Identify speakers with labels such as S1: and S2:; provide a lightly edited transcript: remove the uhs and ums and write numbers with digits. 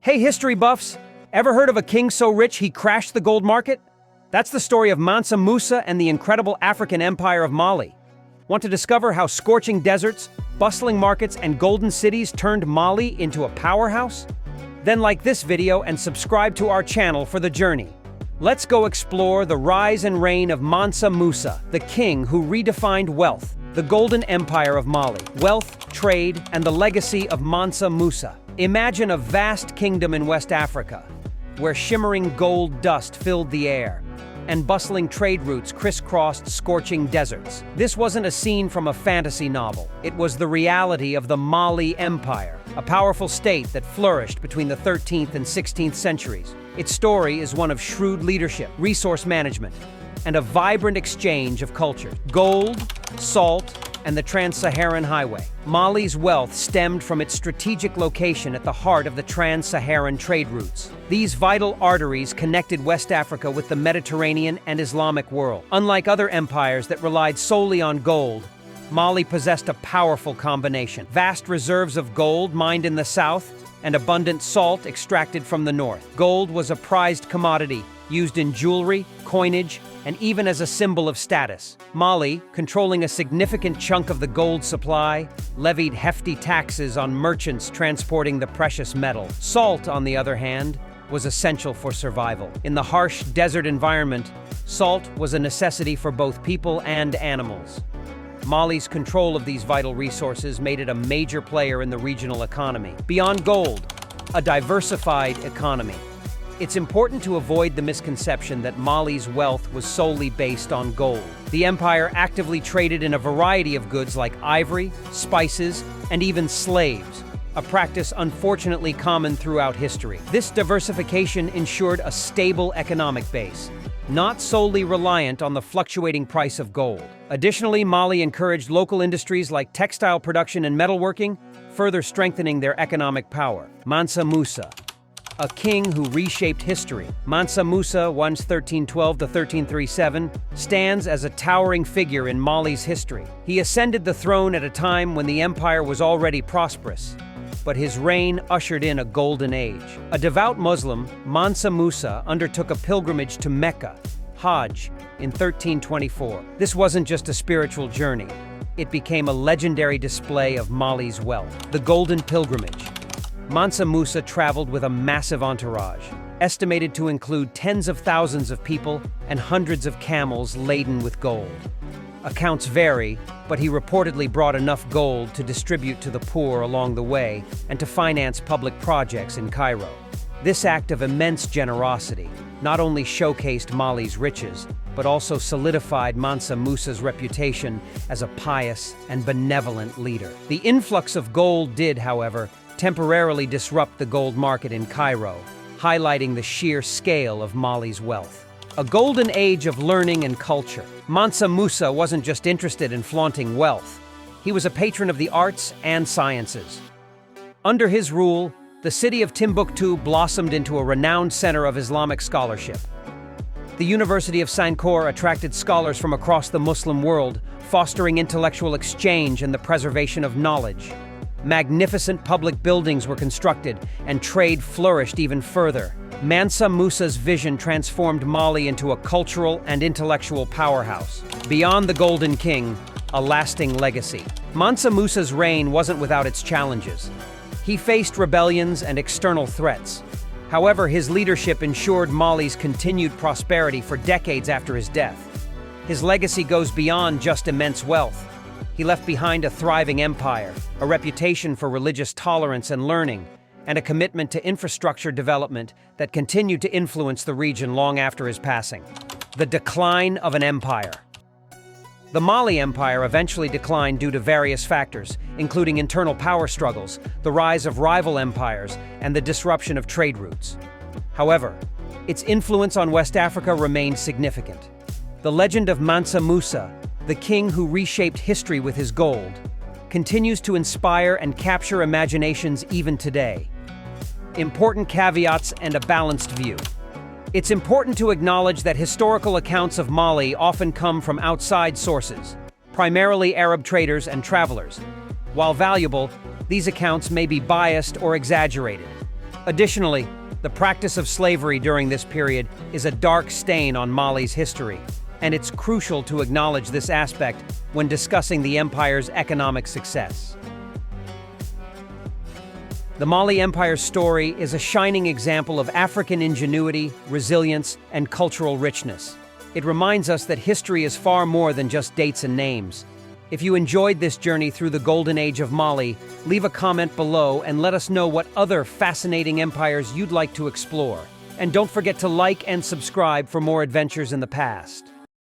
S1: Hey, history buffs! Ever heard of a king so rich he crashed the gold market? That's the story of Mansa Musa and the incredible African empire of Mali. Want to discover how scorching deserts, bustling markets, and golden cities turned Mali into a powerhouse? Then like this video and subscribe to our channel for the journey. Let's go explore the rise and reign of Mansa Musa, the king who redefined wealth, the golden empire of Mali, wealth, trade, and the legacy of Mansa Musa. Imagine a vast kingdom in West Africa, where shimmering gold dust filled the air, and bustling trade routes crisscrossed scorching deserts. This wasn't a scene from a fantasy novel. It was the reality of the Mali Empire, a powerful state that flourished between the 13th and 16th centuries. Its story is one of shrewd leadership, resource management, and a vibrant exchange of culture. Gold, salt, and the trans-Saharan highway. Mali's wealth stemmed from its strategic location at the heart of the trans-Saharan trade routes. These vital arteries connected West Africa with the Mediterranean and Islamic world. Unlike other empires that relied solely on gold, Mali possessed a powerful combination: vast reserves of gold mined in the south and abundant salt extracted from the north. Gold was a prized commodity, used in jewelry, coinage, and even as a symbol of status. Mali, controlling a significant chunk of the gold supply, levied hefty taxes on merchants transporting the precious metal. Salt, on the other hand, was essential for survival. In the harsh desert environment, salt was a necessity for both people and animals. Mali's control of these vital resources made it a major player in the regional economy. Beyond gold, a diversified economy. It's important to avoid the misconception that Mali's wealth was solely based on gold. The empire actively traded in a variety of goods like ivory, spices, and even slaves, a practice unfortunately common throughout history. This diversification ensured a stable economic base, not solely reliant on the fluctuating price of gold. Additionally, Mali encouraged local industries like textile production and metalworking, further strengthening their economic power. Mansa Musa, a king who reshaped history. Mansa Musa, once 1312 to 1337, stands as a towering figure in Mali's history. He ascended the throne at a time when the empire was already prosperous, but his reign ushered in a golden age. A devout Muslim, Mansa Musa undertook a pilgrimage to Mecca, Hajj, in 1324. This wasn't just a spiritual journey. It became a legendary display of Mali's wealth. The Golden Pilgrimage. Mansa Musa traveled with a massive entourage, estimated to include tens of thousands of people and hundreds of camels laden with gold. Accounts vary, but he reportedly brought enough gold to distribute to the poor along the way and to finance public projects in Cairo. This act of immense generosity not only showcased Mali's riches, but also solidified Mansa Musa's reputation as a pious and benevolent leader. The influx of gold did, however, temporarily disrupt the gold market in Cairo, highlighting the sheer scale of Mali's wealth. A golden age of learning and culture. Mansa Musa wasn't just interested in flaunting wealth. He was a patron of the arts and sciences. Under his rule, the city of Timbuktu blossomed into a renowned center of Islamic scholarship. The University of Sankore attracted scholars from across the Muslim world, fostering intellectual exchange and the preservation of knowledge. Magnificent public buildings were constructed, and trade flourished even further. Mansa Musa's vision transformed Mali into a cultural and intellectual powerhouse. Beyond the Golden King, a lasting legacy. Mansa Musa's reign wasn't without its challenges. He faced rebellions and external threats. However, his leadership ensured Mali's continued prosperity for decades after his death. His legacy goes beyond just immense wealth. He left behind a thriving empire, a reputation for religious tolerance and learning, and a commitment to infrastructure development that continued to influence the region long after his passing. The decline of an empire. The Mali Empire eventually declined due to various factors, including internal power struggles, the rise of rival empires, and the disruption of trade routes. However, its influence on West Africa remained significant. The legend of Mansa Musa, the king who reshaped history with his gold, continues to inspire and capture imaginations even today. Important caveats and a balanced view. It's important to acknowledge that historical accounts of Mali often come from outside sources, primarily Arab traders and travelers. While valuable, these accounts may be biased or exaggerated. Additionally, the practice of slavery during this period is a dark stain on Mali's history, and it's crucial to acknowledge this aspect when discussing the empire's economic success. The Mali Empire's story is a shining example of African ingenuity, resilience, and cultural richness. It reminds us that history is far more than just dates and names. If you enjoyed this journey through the golden age of Mali, leave a comment below and let us know what other fascinating empires you'd like to explore. And don't forget to like and subscribe for more adventures in the past.